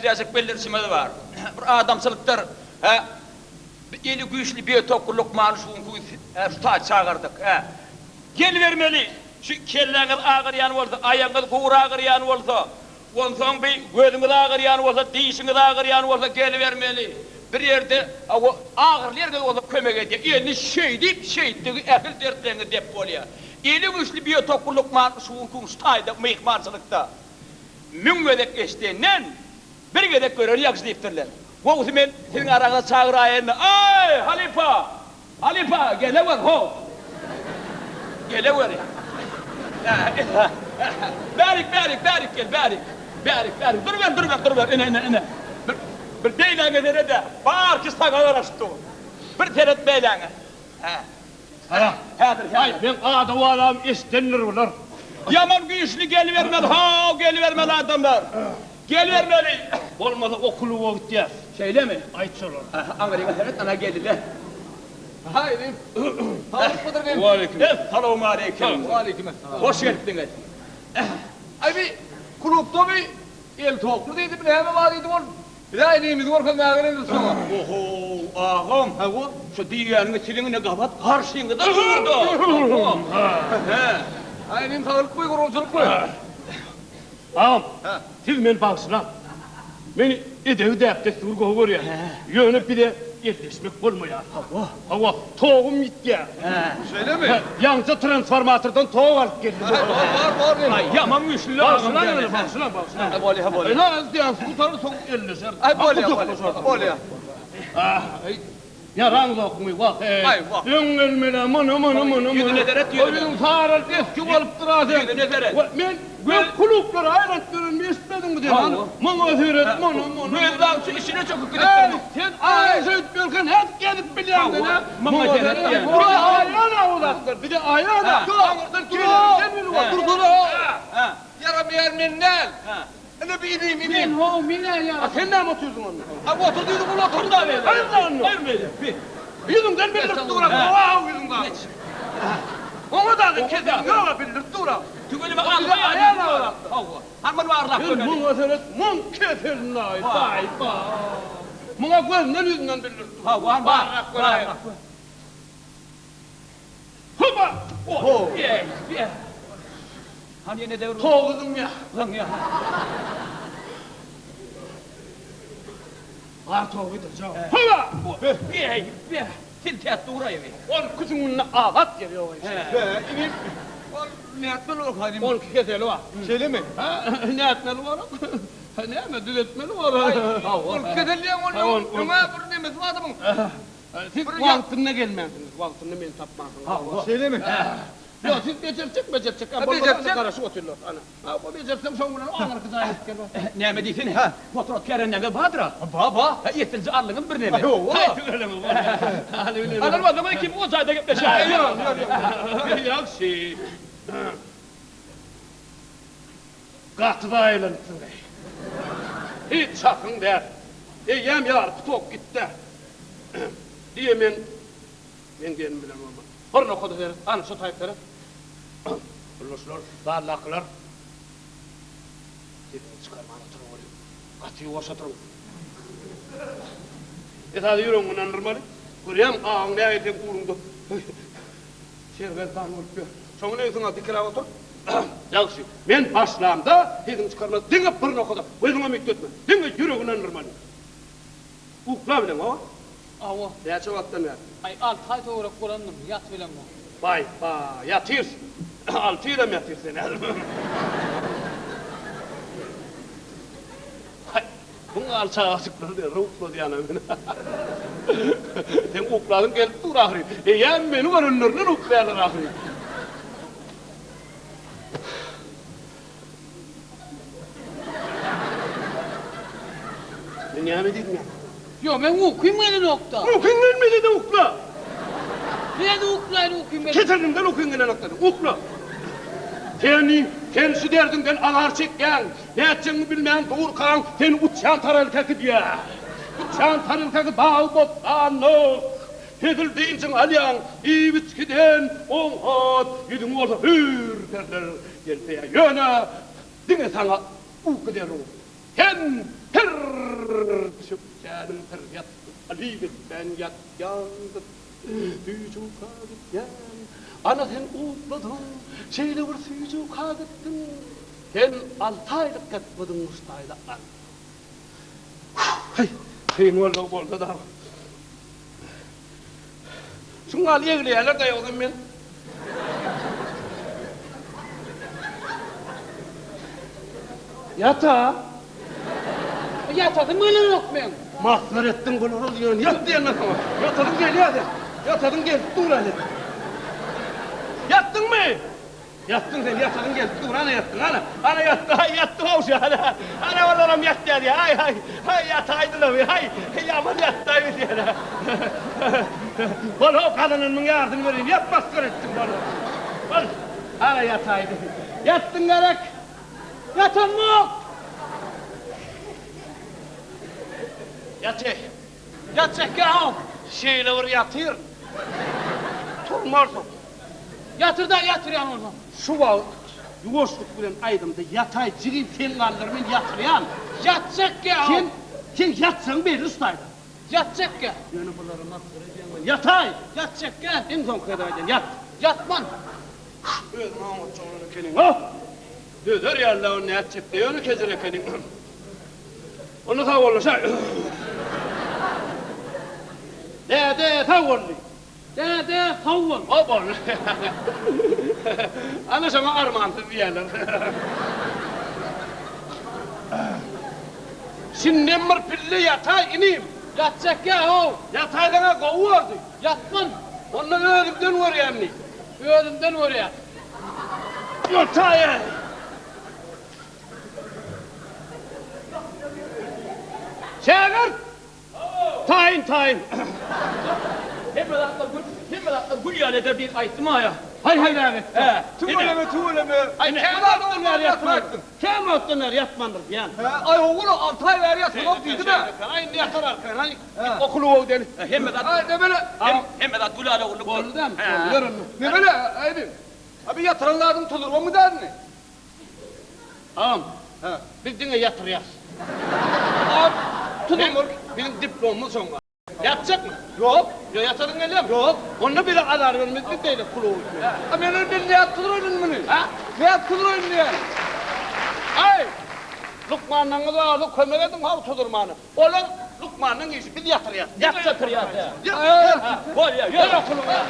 sirasek belirsimeli var. Bir adamsılıktır. Eli güçlü bir tokuluk manşuğun tuta çağırdık. Gel vermeli. Şu kelleğiniz ağıryan olsa, ayağınız kuğur ağıryan olsa, ondan sonra bir gözünüz ağıryan olsa, dişiniz ağıryan olsa gel vermeli. Bir yerde ağır yerde olsa kömek ediyor. Elini şey deyip ehil dertlerini dep oluyor. Eli güçlü bir tokuluk manşuğun tutaydı mıyıkmancılıkta. Müngödek geçtiğinden bir gedek görür yakışlayıptırlar. O zaman senin arana çağırayın. Ay Halifa! Halifa gele var ho! Gele var ya. Berik gel berik. Dur ver. İne. Bir beylan edere de bağır ki sakalar açtı. Bir teret beylanı. Hala. Ay ben adı adam istenir ular. Yaman güçlü gelivermeli adamlar. Gelivermeli. Olmadı okulu o gitti. Şeyle mi? Aytçılar. Amerika evet ana geldi de. Haydi. Sağlık mıdır benim? Aleyküm. Selamun aleyküm. Aleyküm. Hoş geldiniz. Ay bir kulüpte bir el toplu deydi bir hemen vadiydi var. Bir daha ineyimiz var kalmaya verelim sana. Oho ağam. Ha bu şu diğerini silingine kapat karşıyını da durdu. Ay benim sağlık koy korolculuk koy. Ağam. Siz beni baksana. Beni edevi de yaptı surgu olur ya. Yönüp bir de yerleşmek olmuyor. Hava toğum gitti ya. Söyle mi? Yalnızca transformatörden toğum alıp geldi. Var. Ay yaman güçlü ağam. Baksana. Ha böyle. Ne az diye kurtarı son elleşer. Ay böyle. Yaran lokmuy vah. Ay, vah. Döngülmeli aman. Yüzü nederet yürü. Oyunun sağırır eski olup durası. Yüzü nederet. Ben kulüpleri hayretlerini istedim mi diye. Bana öğret, Müezzam şu işine çok sen ağzı etmiyorken hep gelip biliyorsun ne? Mama cennet. Buraya ayağına ulaştır. Bir de ayağına. Dur. Yaramayan minnel. Hele bir ineyim. Ben ho minel ya. Sen ne mi oturuyorsun onu? Abi oturduyduk bunu oturdu abi. Hayır lan. Hayır böyle. Yüzümden belirtti uğra. Vav yüzümden. Onu da kesin yola belirtti uğra. Tügülü bak ağlaya ayağına uğrattı. Harman var laf Ben bunu söyle, mun keserin ay, vay. Muna gözünden yüzünden belirtti. Var. Hoppa! Oho. Hani ne devrim? Toğudum ya. Lan ya. Toğudu canım. Hoppa! Tiltet uğrayı be. On kızımın ağat geliyor o işte. İnip. Ne etmeli olur halim? On keseli var. Şeyle mi? Ne etmeli var? Ne mi düzeltmeli var? On keselliğen oluyor. Ömer bunu demez bu adamın. Siz vaktinde gelmezsiniz. Vaktinde beni tapmazsınız. Şeyle mi? Yok siz becercek. Becercek. Karşı oturuyor. O becersem son günler ağır kızı ayet geliyor. Ne mi diyorsun? Fotoğraf kerennege badra. Baba. Yetince arlığın bir nemi. Hayır öyle mi? Anladın mı? Adamın kim o zayda gitleşer? Yok şey. Katıda ayrılırsın. Hiç sakın der. Yem yarar kutok gitti. Diye ben gelin bilen olmam. Horna kodu verir. Anı şu tayıpları. Kırlaşlar, dağlaklar. Dedin çıkarmağına turun oluyor. Katıyı varsa turun. Hadi yürüyün bundan normal. Kuruyam ağın ne ayeten kurundu. Şerber dağın olup bir. Sonra ne yüzüne dikira otur. Yakşı. Ben başlamda dedin çıkarmağına. Dine pırna kodu. Özüne mektetme. Dine yürü bundan normal. Ukla bilen o. Ava. Ya çavaktan ver. Ay al tayta uğrak kurandım. Yat bilen bu. Vay yatır. Altıyla mı yatır seni? Bunu alçağı asıkları diye ruhlu diye anam. Sen ukladın gelip dur ahri. Yem beni var önlerine uklayalım ahri. Ben yemedim ya. Yo ben okuyayım öyle nokta. Okuyun gelmedi de ukla. Ne de oklayın okuyayım ben. Keterinden okuyun gelen noktadan. Ukla. Kendisi derdinden alar çeken, ne edeceğini bilmeyen doğur karan, sen uçan tarılkakı diye. Uçan tarılkakı bağ botlanlık. Edildiğince alyan, iyi bitkiden, on hat, yedin olsa hür derler. Gelpeye yöne, dine sana uku derim. Hem her benim feryat alibet ben yatyandım Büyücük ağıtyan Ana sen uğutladın Şeyle bir süyücük ağıttın Sen 6 aylık katmadın Mustay'da al Hay Kıyın oldu da Şunu al yeğleyeler de yoldum ben Yata Yatadın mıyla yok men? Mahzar ettin bunu diyorsun. Yat diyen nasıl? Yatadın gel hadi. Yatadın gel dur hadi. Yattın mı? Yattın sen yatadın gel dur ana yattın ana. Ana yattı hay yattı hoşu ana. Ana oğlum yattı hadi hay hay. Hay yataydı lan hay. Yaman yattaydı diye. Bana o kadının yardım vereyim. Yatmaz ettin bana. Bana. Ana yataydı. Yattın gerek. Yatan mı? Yatı. Yatacak ya o. Şeyle vur yatır. Turmarsın. Yatır da yatır yan oradan. Şu vaxt yuvoşluk bilen aydımda yatay cirip sen kaldırmayın yatıryan. Yatacak ya o. Sen yatsan bir ustaydı. Yatacak ya. Yani bunları mahsıracağım. Yatay. Yatacak ya. En son kadar yat. Yatman. Öz Mahmut çoğunu kenin. Ha? Döder yerle onu yatacak diye onu kezire kenin. Onu tavollaşa. De tavollu. De tavun. O bol. Ana sana armağantı diyorlar. Şimdi bir pilli yatay ineyim. Yatacak ya o. Yataydana kovuyordu. Yatman. Ondan ölümden var yani. Ölümden oraya. Yatay. Şeker. Tayin. Hemen atlar gül yalede bir aytım ha ya. Hay abi. Tuğleme. Ay ne yaptınlar yatmaktın. Kim yaptınlar yatmandır yani. Ay oğlum 6 ay ver yatın o değil mi? Ay ne yatar arkan hani okulu o deli. Hemen at. Ay ne böyle? Hemen at gül yalede ulluk. Boldan. Ne böyle? Aydı. Abi yatıran lazım tulur o mu der ne? Ağam. Biz dine yatır yaz. Abi Tulumur. Benim diplomum sonra. Yatacak mı? yok. Ya yatarın geliyor mu? Yok. Onu bile kadar vermez bir değil kulu o. Abi ben ne yattılır oyunun bunu? Ha? Ne yattılır oyunun yani? Ay! Lukman'ın da alıp kömeledim ha tutturmanı. Olan Lukman'ın işi biz yatır yaz. Yatır yaz. Var ya. Yürü okuluna.